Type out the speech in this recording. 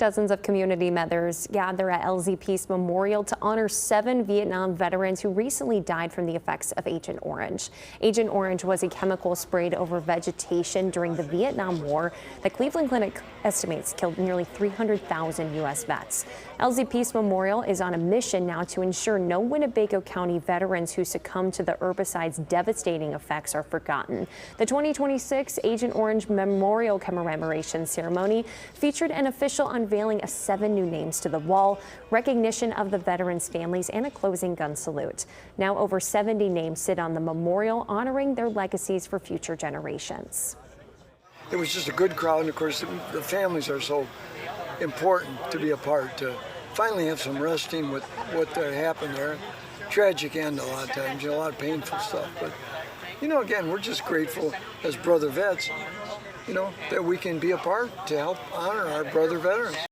Dozens of community members gather at LZ Peace Memorial to honor 7 Vietnam veterans who recently died from the effects of Agent Orange. Agent Orange was a chemical sprayed over vegetation during the Vietnam War that Cleveland Clinic estimates killed nearly 300,000 U.S. vets. LZ Peace Memorial is on a mission now to ensure no Winnebago County veterans who succumbed to the herbicide's devastating effects are forgotten. The 2026 Agent Orange Memorial Commemoration Ceremony featured an official unveiling of 7 new names to the wall, recognition of the veterans' families, and a closing gun salute. Now over 70 names sit on the memorial, honoring their legacies for future generations. It was just a good crowd, and of course the families are so important to be a part, to finally have some resting with what happened there. Tragic end a lot of times, a lot of painful stuff, but again, we're just grateful as brother vets, that we can be a part to help honor our brother veterans.